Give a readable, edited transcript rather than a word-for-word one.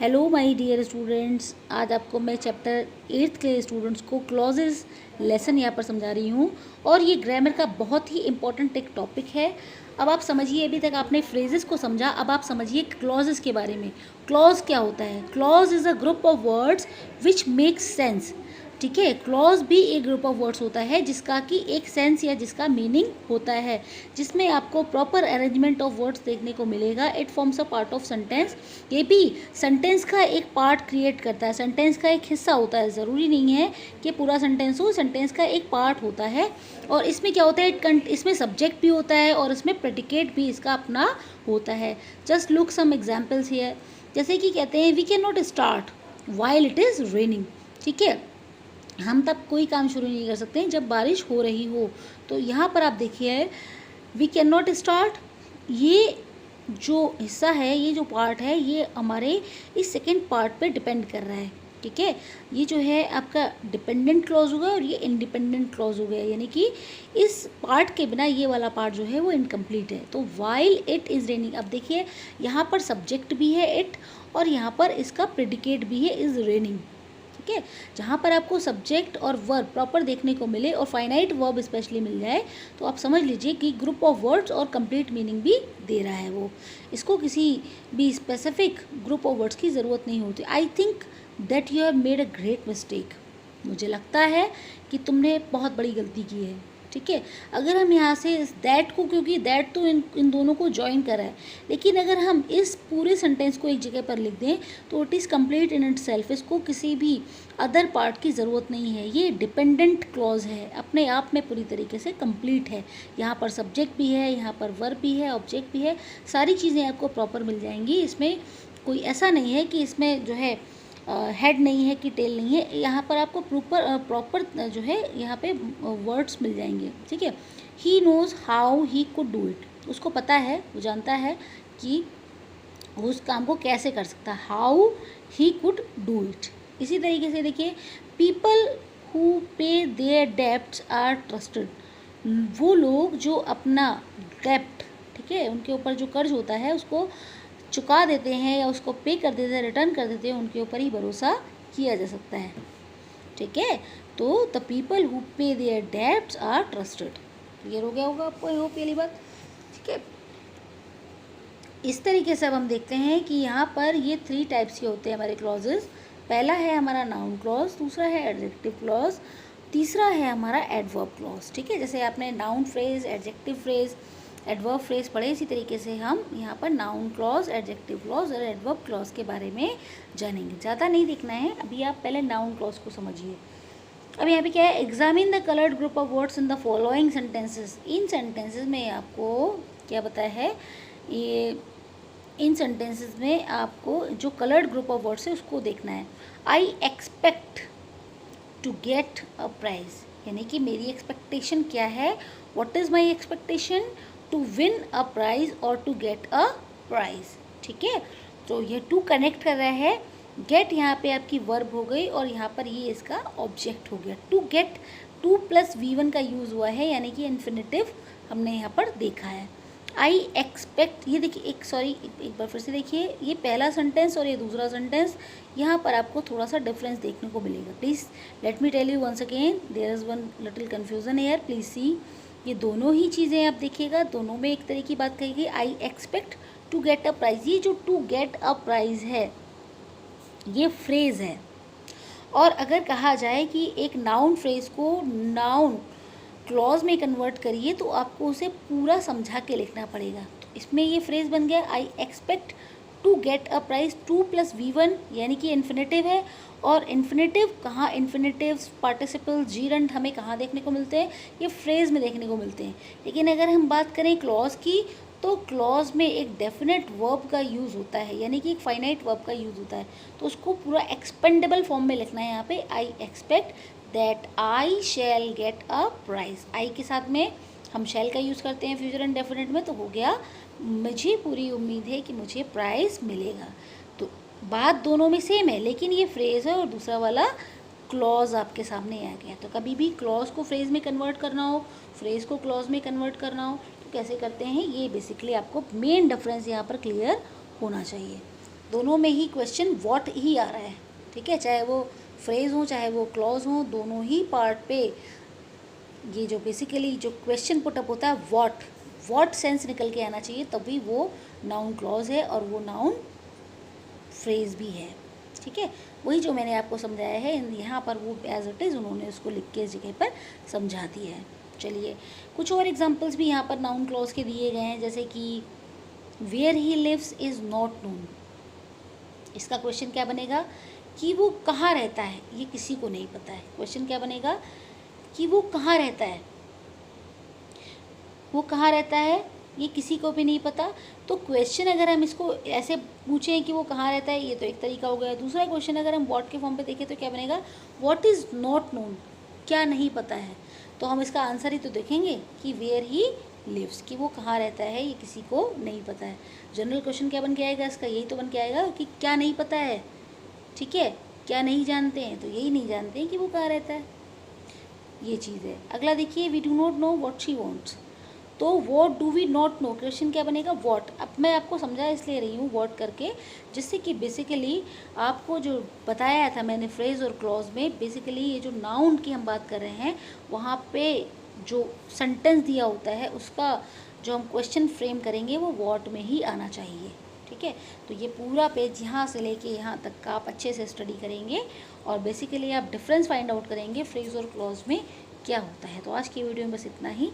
Hello my dear students, आज आपको मैं चैप्टर 8th के स्टूडेंट्स को क्लॉजेस लेसन यहाँ पर समझा रही हूँ। और ये ग्रामर का बहुत ही इंपॉर्टेंट एक टॉपिक है। अब आप समझिए, अभी तक आपने फ्रेजेस को समझा, अब आप समझिए क्लॉजेस के बारे में। क्लॉज क्या होता है? Clause is a group of words which makes sense. ठीक है, क्लॉज भी एक ग्रुप ऑफ वर्ड्स होता है जिसका कि एक सेंस या जिसका मीनिंग होता है, जिसमें आपको प्रॉपर अरेंजमेंट ऑफ वर्ड्स देखने को मिलेगा। It forms a part of sentence. ये भी सेंटेंस का एक पार्ट क्रिएट करता है, सेंटेंस का एक हिस्सा होता है। ज़रूरी नहीं है कि पूरा सेंटेंस हो, सेंटेंस का एक पार्ट होता है। और इसमें क्या होता है, इसमें सब्जेक्ट भी होता है और इसमें प्रेडिकेट भी इसका अपना होता है। Just look some examples here. जैसे कि कहते हैं we can not start while it is raining. ठीक है, हम तब कोई काम शुरू नहीं कर सकते जब बारिश हो रही हो। तो यहाँ पर आप देखिए वी कैन नॉट स्टार्ट, ये जो हिस्सा है, ये जो पार्ट है, ये हमारे इस सेकेंड पार्ट पे डिपेंड कर रहा है। ठीक है, ये जो है आपका डिपेंडेंट क्लॉज होगा और ये इंडिपेंडेंट क्लॉज हो गया, यानी कि इस पार्ट के बिना ये वाला पार्ट जो है वो इनकम्प्लीट है। तो वाइल इट इज़ रेनिंग, अब देखिए यहाँ पर सब्जेक्ट भी है इट और यहाँ पर इसका प्रेडिकेट भी है इज़ रेनिंग। ठीक है, जहाँ पर आपको सब्जेक्ट और वर्ब प्रॉपर देखने को मिले और फाइनाइट वर्ब स्पेशली मिल जाए तो आप समझ लीजिए कि ग्रुप ऑफ वर्ड्स और कंप्लीट मीनिंग भी दे रहा है वो। इसको किसी भी स्पेसिफिक ग्रुप ऑफ वर्ड्स की ज़रूरत नहीं होती। I think that you have made a great mistake, मुझे लगता है कि तुमने बहुत बड़ी गलती की है। ठीक है, अगर हम यहाँ से इस दैट को, क्योंकि दैट तो इन दोनों को ज्वाइन करा है, लेकिन अगर हम इस पूरे सेंटेंस को एक जगह पर लिख दें तो it is complete in it self. इसको किसी भी अदर पार्ट की ज़रूरत नहीं है। ये डिपेंडेंट क्लॉज है, अपने आप में पूरी तरीके से कंप्लीट है। यहाँ पर सब्जेक्ट भी है, यहाँ पर वर्ब भी है, ऑब्जेक्ट भी है, सारी चीज़ें आपको प्रॉपर मिल जाएंगी। इसमें कोई ऐसा नहीं है कि इसमें जो है हेड नहीं है कि टेल नहीं है। यहाँ पर आपको प्रॉपर जो है यहाँ पे वर्ड्स मिल जाएंगे। ठीक है, he knows how he could do it, उसको पता है, वो जानता है कि वो उस काम को कैसे कर सकता है। How he could do it. इसी तरीके से देखिए, people who pay their debts are trusted, वो लोग जो अपना डेब्ट, ठीक है, उनके ऊपर जो कर्ज होता है उसको चुका देते हैं या उसको पे कर देते हैं, रिटर्न कर देते हैं, उनके ऊपर ही भरोसा किया जा सकता है। ठीक है, तो the people who pay their debts are trusted. Clear हो गया होगा आपको, ये पहली बात। ठीक है, इस तरीके से अब हम देखते हैं कि यहाँ पर ये 3 टाइप्स के होते हैं हमारे क्लॉजेस। पहला है हमारा नाउन क्लॉज, दूसरा है एडजेक्टिव क्लॉज, तीसरा है हमारा एडवर्ब क्लॉज। ठीक है, जैसे आपने noun phrase, adjective phrase, adverb phrase पढ़े, इसी तरीके से हम यहाँ पर नाउन क्लॉज, एडजेक्टिव क्लॉज और एडवर्ब क्लॉज के बारे में जानेंगे। ज़्यादा नहीं देखना है, अभी आप पहले नाउन क्लॉज को समझिए। अब यहाँ पे क्या है, examine the coloured group of words in the following sentences. In sentences में आपको क्या बताया है, ये इन सेंटेंसेस में आपको जो कलर्ड ग्रुप ऑफ वर्ड्स है उसको देखना है। I expect to get a prize, यानी कि मेरी एक्सपेक्टेशन क्या है, what is my expectation, to win a prize और टू गेट अ प्राइज। ठीक है, तो ये टू कनेक्ट कर रहा है। गेट यहाँ पे आपकी वर्ब हो गई और यहाँ पर ये इसका ऑब्जेक्ट हो गया। टू गेट, 2 + V1 का यूज़ हुआ है, यानी कि इन्फिनेटिव हमने यहाँ पर देखा है। आई एक्सपेक्ट, ये देखिए एक बार फिर से देखिए, ये पहला सेंटेंस और ये दूसरा सेंटेंस, यहाँ पर आपको थोड़ा सा डिफरेंस देखने को मिलेगा। Please let me tell you once again, there is one little confusion here, please see. ये दोनों ही चीज़ें आप देखिएगा, दोनों में एक तरह की बात कही गई। I expect to get a prize, ये जो टू गेट अ प्राइज़ है ये फ्रेज़ है। और अगर कहा जाए कि एक नाउन फ्रेज़ को नाउन क्लॉज में कन्वर्ट करिए तो आपको उसे पूरा समझा के लिखना पड़ेगा। तो इसमें ये फ्रेज़ बन गया, I expect to get a prize, 2 + V1 यानी कि इन्फिनेटिव है। और इन्फिनेटिव कहाँ, इन्फिनेटिव पार्टिसिपल जीरंट हमें कहाँ देखने को मिलते हैं, ये फ्रेज़ में देखने को मिलते हैं। लेकिन अगर हम बात करें क्लॉज की तो क्लॉज में एक डेफिनेट वर्ब का यूज़ होता है, यानी कि एक फाइनाइट वर्ब का यूज़ होता है। तो उसको पूरा एक्सपेंडेबल फॉर्म में लिखना है यहाँ पे, I expect that I shall get a prize. I के साथ में हम शैल का यूज़ करते हैं फ्यूचर एंड डेफिनेट में, तो हो गया मुझे पूरी उम्मीद है कि मुझे प्राइज़ मिलेगा। तो बात दोनों में सेम है, लेकिन ये फ्रेज़ है और दूसरा वाला क्लॉज आपके सामने आ गया। तो कभी भी क्लॉज को फ्रेज़ में कन्वर्ट करना हो, फ्रेज़ को क्लॉज में कन्वर्ट करना हो तो कैसे करते हैं, ये बेसिकली आपको मेन डिफरेंस यहाँ पर क्लियर होना चाहिए। दोनों में ही क्वेश्चन व्हाट ही आ रहा है, ठीक है, चाहे वो फ्रेज हो चाहे वो क्लॉज हो, दोनों ही पार्ट पे ये जो बेसिकली जो क्वेश्चन पुटअप होता है व्हाट सेंस निकल के आना चाहिए, तभी वो नाउन क्लॉज है और वो नाउन फ्रेज भी है, ठीक है। वही जो मैंने आपको समझाया है यहाँ पर वो एज इट इज़ उन्होंने उसको लिख के इस जगह पर समझा दिया है। चलिए कुछ और एग्जांपल्स भी यहाँ पर नाउन क्लॉज के दिए गए हैं, जैसे कि where he lives is not known. इसका क्वेश्चन क्या बनेगा कि वो कहाँ रहता है, ये किसी को नहीं पता है। क्वेश्चन क्या बनेगा कि वो कहाँ रहता है, वो कहाँ रहता है ये किसी को भी नहीं पता। तो क्वेश्चन अगर हम इसको ऐसे पूछें कि वो कहाँ रहता है, ये तो एक तरीका हो गया। दूसरा क्वेश्चन अगर हम व्हाट के फॉर्म पे देखें तो क्या बनेगा, व्हाट इज़ नॉट नोन, क्या नहीं पता है। तो हम इसका आंसर ही तो देखेंगे कि वेयर ही लिव्स, कि वो कहाँ रहता है ये किसी को नहीं पता है। जनरल क्वेश्चन क्या बन के आएगा इसका, यही तो बन के आएगा कि क्या नहीं पता है, ठीक है, क्या नहीं जानते हैं, तो यही नहीं जानते हैं कि वो कहाँ रहता है, ये चीज़ है। अगला देखिए, we do not know what she wants. तो what do we not know, question क्या बनेगा व्हाट। अब मैं आपको समझा इसलिए रही हूँ व्हाट करके, जिससे कि बेसिकली आपको जो बताया था मैंने फ्रेज और क्लॉज में, बेसिकली ये जो नाउन की हम बात कर रहे हैं वहाँ पे जो सेंटेंस दिया होता है उसका जो हम क्वेश्चन फ्रेम करेंगे वो व्हाट में ही आना चाहिए, ठीक है। तो ये पूरा पेज यहाँ से लेके यहाँ तक का आप अच्छे से स्टडी करेंगे और बेसिकली आप डिफरेंस फाइंड आउट करेंगे फ्रेज और क्लॉज में क्या होता है। तो आज की वीडियो में बस इतना ही।